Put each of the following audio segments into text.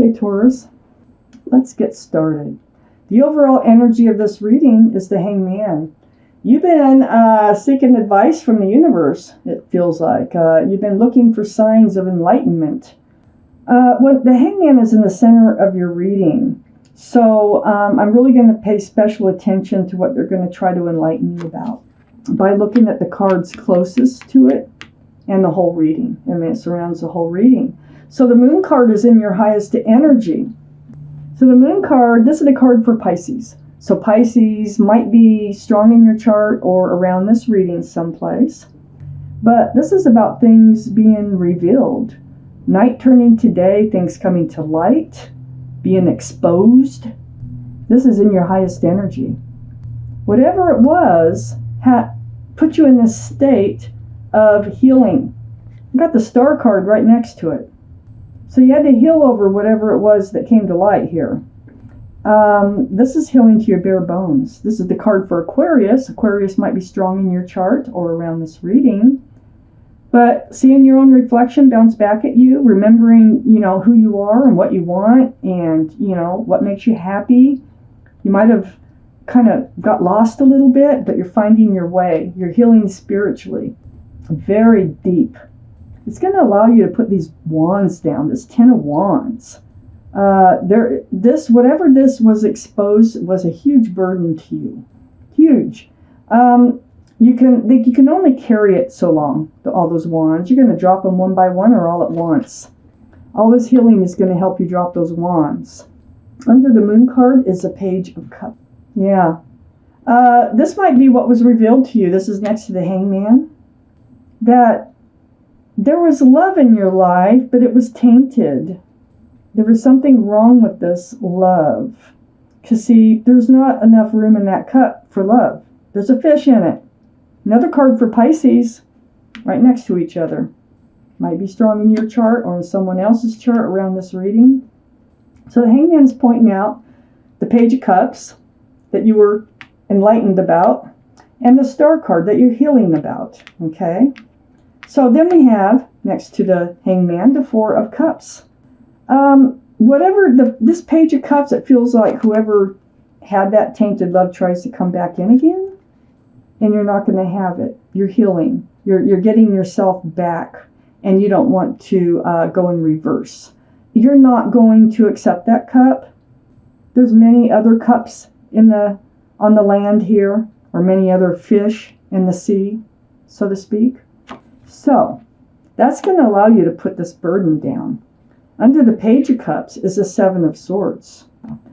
Okay, Taurus, let's get started. The overall energy of this reading is the Hangman. You've been seeking advice from the universe, it feels like. You've been looking for signs of enlightenment. When the Hangman is in the center of your reading, so I'm really going to pay special attention to what they're going to try to enlighten you about by looking at the cards closest to it and the whole reading. I mean, it surrounds the whole reading. So the Moon card is in your highest energy. So the Moon card, this is a card for Pisces. So Pisces might be strong in your chart or around this reading someplace. But this is about things being revealed. Night turning to day, things coming to light, being exposed. This is in your highest energy. Whatever it was, put you in this state of healing. You got the Star card right next to it. So you had to heal over whatever it was that came to light here. This is healing to your bare bones. This is the card for Aquarius. Aquarius might be strong in your chart or around this reading. But seeing your own reflection bounce back at you, remembering, who you are and what you want and, what makes you happy. You might have kind of got lost a little bit, but you're finding your way. You're healing spiritually. Very deep. It's going to allow you to put these wands down, this 10 of Wands. Whatever this was exposed was a huge burden to you. Huge. You can only carry it so long, all those wands. You're going to drop them one by one or all at once. All this healing is going to help you drop those wands. Under the Moon card is a Page of Cups. Yeah. This might be what was revealed to you. This is next to the Hangman. That there was love in your life, but it was tainted. There was something wrong with this love. Because, see, there's not enough room in that cup for love. There's a fish in it. Another card for Pisces, right next to each other. Might be strong in your chart or in someone else's chart around this reading. So the Hangman's pointing out the Page of Cups that you were enlightened about, and the Star card that you're healing about, okay? So then we have, next to the Hangman, the Four of Cups. This Page of Cups, it feels like whoever had that tainted love tries to come back in again. And you're not going to have it. You're healing. You're getting yourself back, and you don't want to go in reverse. You're not going to accept that cup. There's many other cups on the land here, or many other fish in the sea, so to speak. So that's going to allow you to put this burden down. Under the Page of Cups is the Seven of Swords.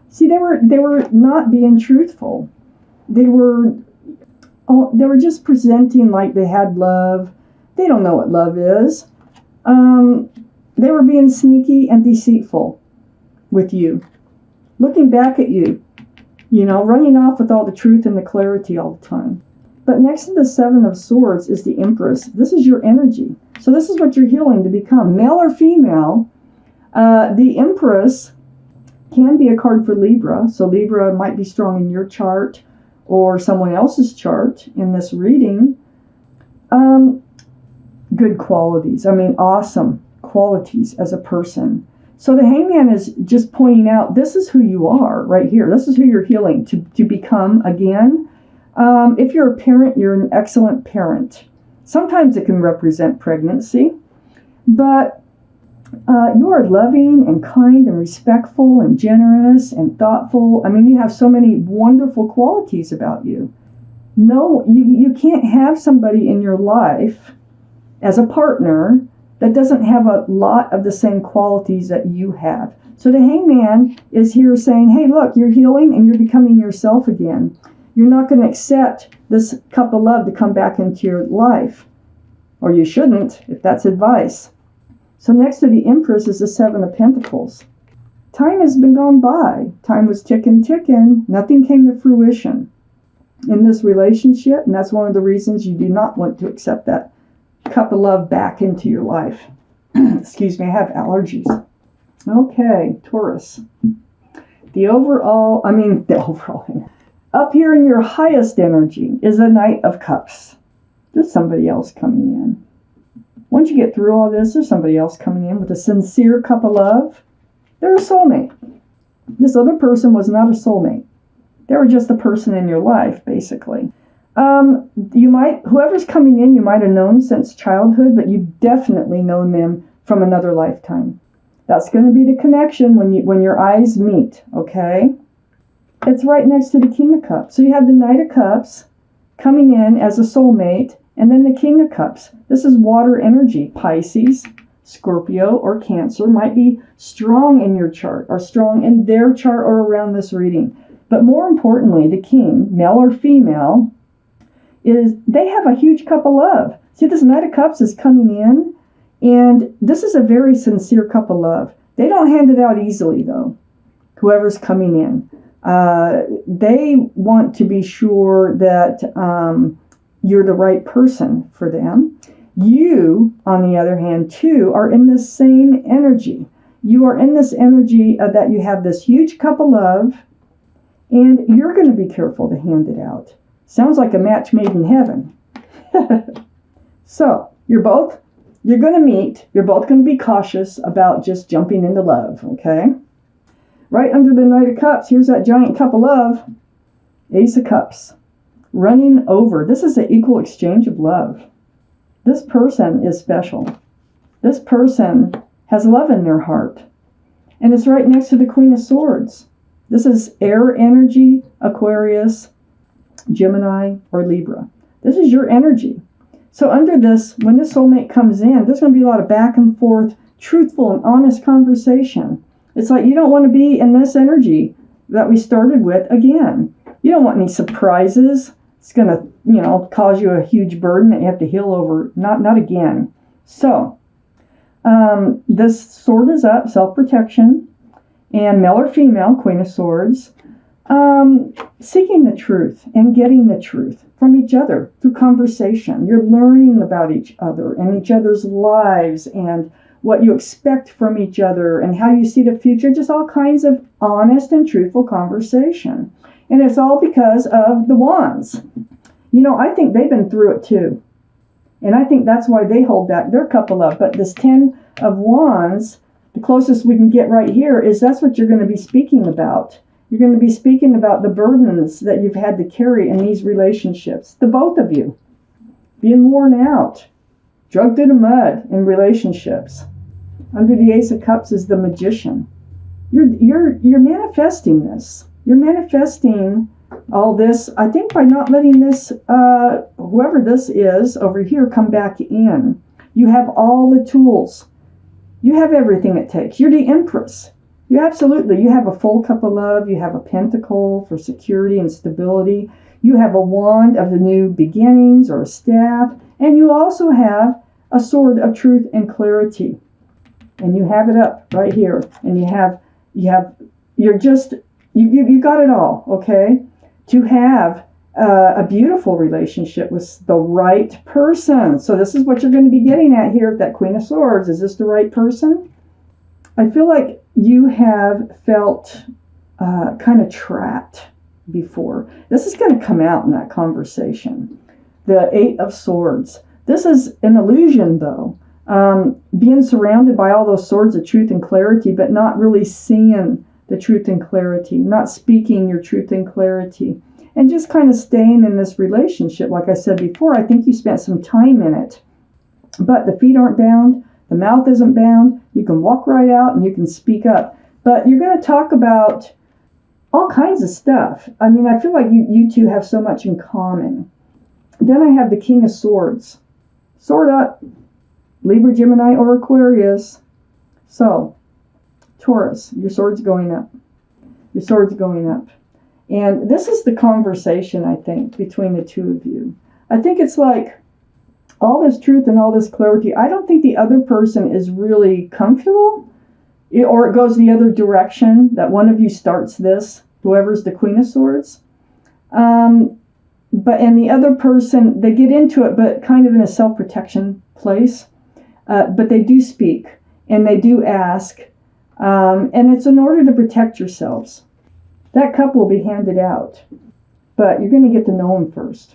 See, they were not being truthful. They were just presenting like they had love. They don't know what love is. They were being sneaky and deceitful with you. Looking back at you, running off with all the truth and the clarity all the time. But next to the Seven of Swords is the Empress. This is your energy. So this is what you're healing to become. Male or female, the Empress can be a card for Libra. So Libra might be strong in your chart or someone else's chart in this reading. Good qualities. Awesome qualities as a person. So the Hangman is just pointing out, this is who you are right here. This is who you're healing to become again. If you're a parent, you're an excellent parent. Sometimes it can represent pregnancy, but you are loving and kind and respectful and generous and thoughtful. You have so many wonderful qualities about you. No, you can't have somebody in your life as a partner that doesn't have a lot of the same qualities that you have. So the Hangman is here saying, hey, look, you're healing and you're becoming yourself again. You're not going to accept this cup of love to come back into your life. Or you shouldn't, if that's advice. So next to the Empress is the Seven of Pentacles. Time has been gone by. Time was ticking. Nothing came to fruition in this relationship. And that's one of the reasons you do not want to accept that cup of love back into your life. Excuse me, I have allergies. Okay, Taurus. The overall. Up here in your highest energy is a Knight of Cups. There's somebody else coming in. Once you get through all this, there's somebody else coming in with a sincere cup of love. They're a soulmate. This other person was not a soulmate. They were just a person in your life, basically. Whoever's coming in, you might have known since childhood, but you've definitely known them from another lifetime. That's going to be the connection when your eyes meet, okay? It's right next to the King of Cups. So you have the Knight of Cups coming in as a soulmate, and then the King of Cups. This is water energy. Pisces, Scorpio, or Cancer might be strong in your chart, or strong in their chart, or around this reading. But more importantly, the King, male or female, they have a huge cup of love. See, this Knight of Cups is coming in, and this is a very sincere cup of love. They don't hand it out easily, though, whoever's coming in. They want to be sure that you're the right person for them. You, on the other hand, too, are in the same energy. You are in this energy that you have this huge cup of love, and you're going to be careful to hand it out. Sounds like a match made in heaven. So, you're going to meet. You're both going to be cautious about just jumping into love, okay? Right under the Knight of Cups, here's that giant cup of love. Ace of Cups. Running over. This is an equal exchange of love. This person is special. This person has love in their heart. And it's right next to the Queen of Swords. This is air energy, Aquarius, Gemini, or Libra. This is your energy. So under this, when this soulmate comes in, there's going to be a lot of back and forth, truthful and honest conversation. It's like you don't want to be in this energy that we started with again. You don't want any surprises. It's going to, cause you a huge burden that you have to heal over. Not again. So, this sword is up, self-protection, and male or female, Queen of Swords, seeking the truth and getting the truth from each other through conversation. You're learning about each other and each other's lives and what you expect from each other and how you see the future, just all kinds of honest and truthful conversation. And it's all because of the wands. I think they've been through it too. And I think that's why they hold back their cup of love. But this 10 of Wands, the closest we can get right here is that's what you're going to be speaking about. You're going to be speaking about the burdens that you've had to carry in these relationships. The both of you. Being worn out. Drugged through the mud in relationships. Under the Ace of Cups is the Magician. You're manifesting this. You're manifesting all this, I think, by not letting this, whoever this is over here, come back in. You have all the tools. You have everything it takes. You're the Empress. You have a full cup of love. You have a pentacle for security and stability. You have a wand of the new beginnings or a staff. And you also have a sword of truth and clarity. And you have it up right here. And you got it all, okay? To have a beautiful relationship with the right person. So this is what you're going to be getting at here with that Queen of Swords. Is this the right person? I feel like you have felt kind of trapped before. This is going to come out in that conversation. The Eight of Swords. This is an illusion, though. Being surrounded by all those swords of truth and clarity, but not really seeing the truth and clarity, not speaking your truth and clarity, and just kind of staying in this relationship. Like I said before, I think you spent some time in it, but the feet aren't bound, the mouth isn't bound, you can walk right out and you can speak up, but you're going to talk about all kinds of stuff. I mean, I feel like you two have so much in common. Then I have the King of Swords. Sword up, Libra, Gemini, or Aquarius. So, Taurus, your sword's going up. Your sword's going up. And this is the conversation, I think, between the two of you. I think it's like all this truth and all this clarity. I don't think the other person is really comfortable, or it goes the other direction, that one of you starts this, whoever's the Queen of Swords. And the other person, they get into it, but kind of in a self-protection place. But they do speak, and they do ask. And it's in order to protect yourselves. That cup will be handed out, but you're going to get to know them first.